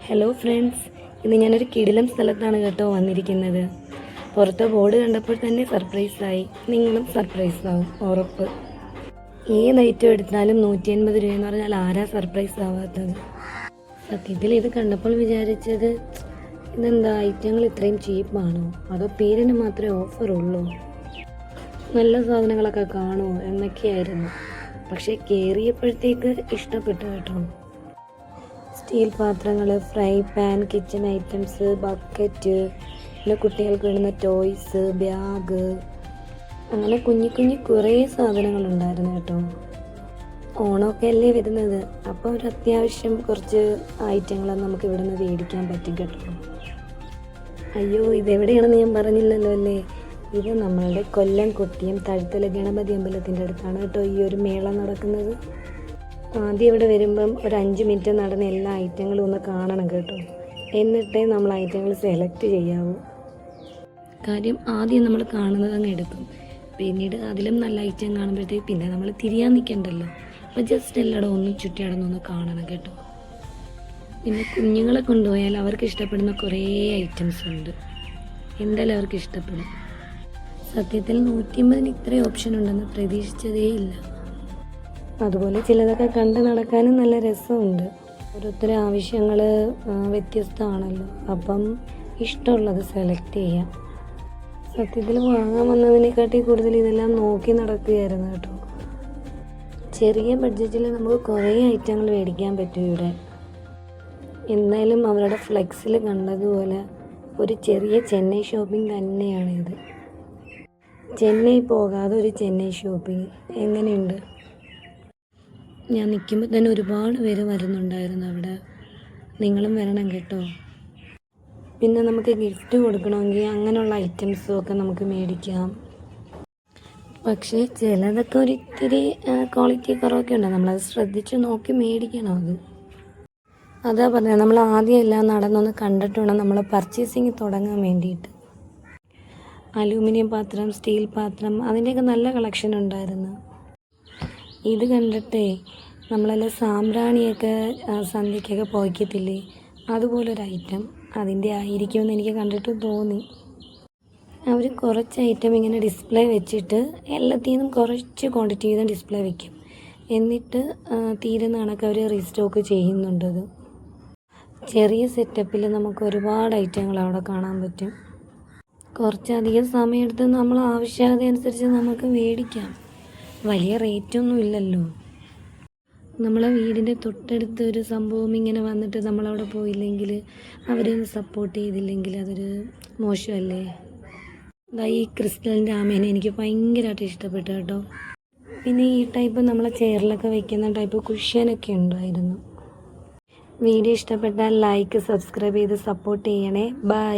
Hello friends, ഇന്ന് ഞാനൊരു കിടിലം സ്ഥലത്താണ് കേട്ടോ വന്നിരിക്കുന്നത്. പുറത്തെ ബോർഡ് കണ്ടപ്പോൾ തന്നെ സർപ്രൈസായി. നിങ്ങളും സർപ്രൈസാവും ഉറപ്പ്. ഏത് ഐറ്റം എടുത്താലും 150 രൂപ എന്ന് പറഞ്ഞാൽ ആരാ സർപ്രൈസ് ആവാത്തത്? സത്യത്തിൽ ഇത് കണ്ടപ്പോൾ വിചാരിച്ചത്, ഇതെന്താ ഐറ്റങ്ങൾ ഇത്രയും ചീപ്പാണോ, അതോ പേരിന് മാത്രമേ ഓഫറുള്ളൂ, നല്ല സാധനങ്ങളൊക്കെ കാണുമോ എന്നൊക്കെയായിരുന്നു. പക്ഷേ കയറിയപ്പോഴത്തേക്ക് ഇഷ്ടപ്പെട്ടു കേട്ടോ. സ്റ്റീൽ പാത്രങ്ങൾ, fry pan, kitchen items, bucket, പിന്നെ കുട്ടികൾക്ക് വേണ്ടുന്ന ടോയ്സ്, ബാഗ്, അങ്ങനെ കുഞ്ഞു കുറേ സാധനങ്ങളുണ്ടായിരുന്നു കേട്ടോ. ഓണമൊക്കെ അല്ലേ വരുന്നത്, അപ്പോൾ ഒരു അത്യാവശ്യം കുറച്ച് ഐറ്റങ്ങൾ നമുക്ക് ഇവിടെ നിന്ന് മേടിക്കാൻ പറ്റും കേട്ടോ. അയ്യോ, ഇതെവിടെയാണെന്ന് ഞാൻ പറഞ്ഞില്ലല്ലോ അല്ലേ. ഇത് നമ്മളുടെ കൊല്ലം കൊട്ടിയം തഴുത്തല ഗണപതി അമ്പലത്തിൻ്റെ അടുത്താണ് കേട്ടോ ഈ ഒരു മേള നടക്കുന്നത്. ആദ്യം ഇവിടെ വരുമ്പം ഒരു 5 മിനിറ്റ് നടന്ന എല്ലാ ഐറ്റങ്ങളും ഒന്ന് കാണണം കേട്ടോ. എന്നിട്ടേ നമ്മൾ ഐറ്റങ്ങൾ സെലക്ട് ചെയ്യാവൂ. കാര്യം ആദ്യം നമ്മൾ കാണുന്നത് അങ്ങ് എടുക്കും, പിന്നീട് അതിലും നല്ല ഐറ്റം കാണുമ്പോഴത്തേക്ക് പിന്നെ നമ്മൾ തിരിയാൻ നിൽക്കണ്ടല്ലോ. അപ്പോൾ ജസ്റ്റ് എല്ലായിടും ഒന്ന് ചുറ്റി നടന്നൊന്ന് കാണണം കേട്ടോ. പിന്നെ കുഞ്ഞുങ്ങളെ കൊണ്ടുപോയാൽ അവർക്ക് ഇഷ്ടപ്പെടുന്ന കുറേ ഐറ്റംസ് ഉണ്ട്. എന്തായാലും അവർക്ക് ഇഷ്ടപ്പെടും. സത്യത്തിൽ 150 ഇത്രയും ഓപ്ഷൻ ഉണ്ടെന്ന് പ്രതീക്ഷിച്ചതേ ഇല്ല. അതുപോലെ ചിലതൊക്കെ കണ്ട് നടക്കാനും നല്ല രസമുണ്ട്. ഓരോരുത്തരുടെ ആവശ്യങ്ങൾ വ്യത്യസ്തമാണല്ലോ, അപ്പം ഇഷ്ടമുള്ളത് സെലക്ട് ചെയ്യാം. സത്യത്തിൽ വാങ്ങാൻ വന്നതിനെക്കാട്ടി കൂടുതൽ ഇതെല്ലാം നോക്കി നടക്കുകയായിരുന്നു കേട്ടോ. ചെറിയ ബഡ്ജറ്റിൽ നമുക്ക് കുറേ ഐറ്റങ്ങൾ മേടിക്കാൻ പറ്റും ഇവിടെ. എന്തായാലും അവരുടെ ഫ്ലെക്സിൽ കണ്ടതുപോലെ ഒരു ചെറിയ ചെന്നൈ ഷോപ്പിംഗ് തന്നെയാണിത്. ചെന്നൈ പോകാതെ ഒരു ചെന്നൈ ഷോപ്പിംഗ് എങ്ങനെയുണ്ട്? ഞാൻ നിൽക്കുമ്പോൾ തന്നെ ഒരുപാട് പേര് വരുന്നുണ്ടായിരുന്നു അവിടെ. നിങ്ങളും വരണം കേട്ടോ. പിന്നെ നമുക്ക് ഗിഫ്റ്റ് കൊടുക്കണമെങ്കിൽ അങ്ങനെയുള്ള ഐറ്റംസും ഒക്കെ നമുക്ക് മേടിക്കാം. പക്ഷേ ചിലതൊക്കെ ഒരിത്തിരി ക്വാളിറ്റി കുറവൊക്കെ ഉണ്ട്. നമ്മളത് ശ്രദ്ധിച്ച് നോക്കി മേടിക്കണം. അതാ പറഞ്ഞത്, നമ്മൾ ആദ്യം എല്ലാം നടന്നൊന്ന് കണ്ടിട്ട് വേണം നമ്മൾ പർച്ചേസിങ് തുടങ്ങാൻ വേണ്ടിയിട്ട്. അലൂമിനിയം പാത്രം, സ്റ്റീൽ പാത്രം, അതിൻ്റെയൊക്കെ നല്ല കളക്ഷൻ ഉണ്ടായിരുന്നു. ഇത് കണ്ടിട്ടേ നമ്മളെല്ലാം സാമ്പ്രാണിയൊക്കെ സന്ധ്യയ്ക്കൊക്കെ പുകയ്ക്കത്തില്ലേ, അതുപോലൊരു ഐറ്റം അതിൻ്റെ ആയിരിക്കുമെന്ന് എനിക്ക് കണ്ടിട്ട് തോന്നി. അവർ കുറച്ച് ഐറ്റം ഇങ്ങനെ ഡിസ്പ്ലേ വെച്ചിട്ട് എല്ലാത്തിനും കുറച്ച് ക്വാണ്ടിറ്റി ചെയ്ത് ഡിസ്പ്ലേ വയ്ക്കും. എന്നിട്ട് തീരുന്ന കണക്ക് അവർ റീസ്റ്റോക്ക് ചെയ്യുന്നുണ്ടത്. ചെറിയ സെറ്റപ്പിൽ നമുക്ക് ഒരുപാട് ഐറ്റങ്ങൾ അവിടെ കാണാൻ പറ്റും. കുറച്ചധികം സമയമെടുത്ത് നമ്മൾ ആവശ്യകത അനുസരിച്ച് നമുക്ക് മേടിക്കാം. വലിയ റേറ്റൊന്നും ഇല്ലല്ലോ. നമ്മളെ വീടിൻ്റെ തൊട്ടടുത്ത് ഒരു സംഭവം ഇങ്ങനെ വന്നിട്ട് നമ്മളവിടെ പോയില്ലെങ്കിൽ, അവരൊന്ന് സപ്പോർട്ട് ചെയ്തില്ലെങ്കിൽ അതൊരു മോശമല്ലേ. ഈ ക്രിസ്റ്റലിൻ്റെ ആമേനെ എനിക്ക് ഭയങ്കരമായിട്ട് ഇഷ്ടപ്പെട്ടു കേട്ടോ. പിന്നെ ഈ ടൈപ്പ് നമ്മളെ ചെയറിലൊക്കെ വെക്കുന്ന ടൈപ്പ് കുഷ്യനൊക്കെ ഉണ്ടായിരുന്നു. വീഡിയോ ഇഷ്ടപ്പെട്ടാൽ ലൈക്ക്, സബ്സ്ക്രൈബ് ചെയ്ത് സപ്പോർട്ട് ചെയ്യണേ. ബൈ.